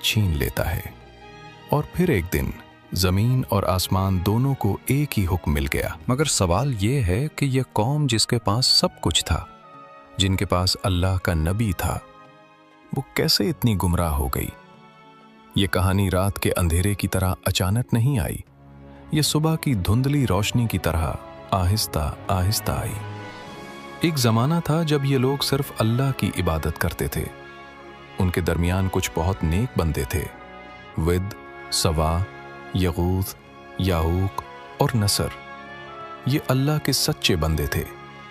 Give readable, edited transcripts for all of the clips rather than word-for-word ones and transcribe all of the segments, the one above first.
छीन लेता है। और फिर एक दिन ज़मीन और आसमान दोनों को एक ही हुक्म मिल गया। मगर सवाल ये है कि यह कौम जिसके पास सब कुछ था, जिनके पास अल्लाह का नबी था, वो कैसे इतनी गुमराह हो गई? ये कहानी रात के अंधेरे की तरह अचानक नहीं आई, ये सुबह की धुंधली रोशनी की तरह आहिस्ता आहिस्ता आई। एक ज़माना था जब ये लोग सिर्फ अल्लाह की इबादत करते थे। उनके दरमियान कुछ बहुत नेक बंदे थे। विद, सवा, यगूथ, याहूक और नसर, ये अल्लाह के सच्चे बंदे थे,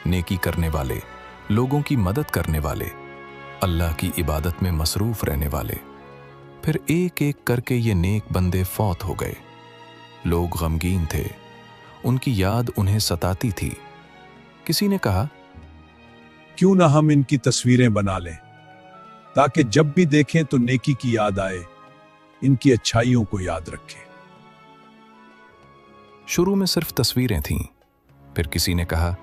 नेकी करने वाले, लोगों की मदद करने वाले, अल्लाह की इबादत में मसरूफ रहने वाले। फिर एक एक करके ये नेक बंदे फौत हो गए। लोग गमगीन थे, उनकी याद उन्हें सताती थी। किसी ने कहा, क्यों ना हम इनकी तस्वीरें बना लें, ताकि जब भी देखें तो नेकी की याद आए, इनकी अच्छाइयों को याद रखें। शुरू में सिर्फ तस्वीरें थीं। फिर किसी ने कहा,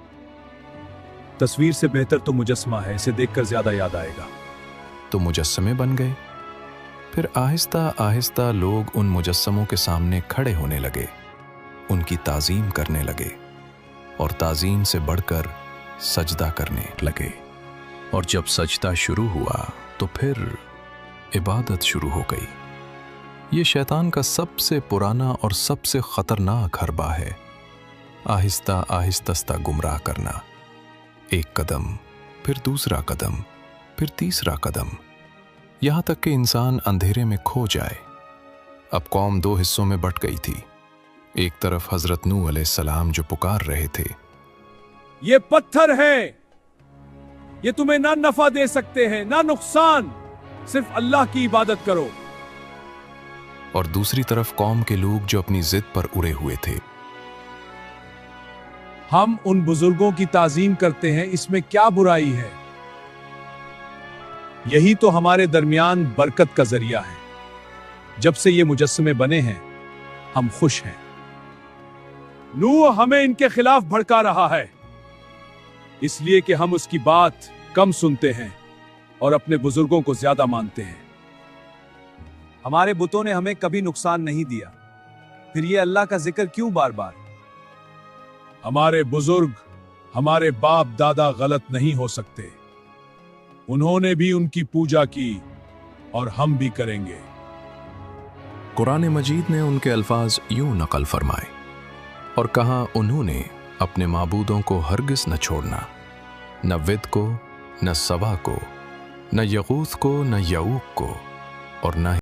तस्वीर से बेहतर तो मुजस्समा है, इसे देखकर ज्यादा याद आएगा। तो मुजस्समे बन गए। फिर आहिस्ता आहिस्ता लोग उन मुजस्समों के सामने खड़े होने लगे, उनकी ताज़ीम करने लगे, और ताज़ीम से बढ़कर सजदा करने लगे। और जब सजदा शुरू हुआ तो फिर इबादत शुरू हो गई। ये शैतान का सबसे पुराना और सबसे खतरनाक हरबा है, आहिस्ता आहिस्ता गुमराह करना। एक कदम, फिर दूसरा कदम, फिर तीसरा कदम, यहाँ तक कि इंसान अंधेरे में खो जाए। अब कौम दो हिस्सों में बंट गई थी। एक तरफ हजरत नूह अलैहिस्सलाम जो पुकार रहे थे, ये पत्थर है, ये तुम्हें ना नफा दे सकते हैं ना नुकसान, सिर्फ अल्लाह की इबादत करो। और दूसरी तरफ कौम के लोग जो अपनी जिद पर उड़े हुए थे। हम उन बुजुर्गों की ताजीम करते हैं, इसमें क्या बुराई है? यही तो हमारे दरमियान बरकत का जरिया है। जब से ये मुजस्समे बने हैं, हम खुश हैं। नूह हमें इनके खिलाफ भड़का रहा है, इसलिए कि हम उसकी बात कम सुनते हैं और अपने बुजुर्गों को ज्यादा मानते हैं। हमारे बुतों ने हमें कभी नुकसान नहीं दिया, फिर ये अल्लाह का जिक्र क्यों बार बार? हमारे बुजुर्ग, हमारे बाप दादा गलत नहीं हो सकते। उन्होंने भी उनकी पूजा की और हम भी करेंगे। कुरान मजीद ने उनके अल्फाज यूं नकल फरमाए और कहा, उन्होंने अपने माबूदों को हरगिज न छोड़ना, न विद को, न सवा को, न यगूथ को, न याऊक को, और न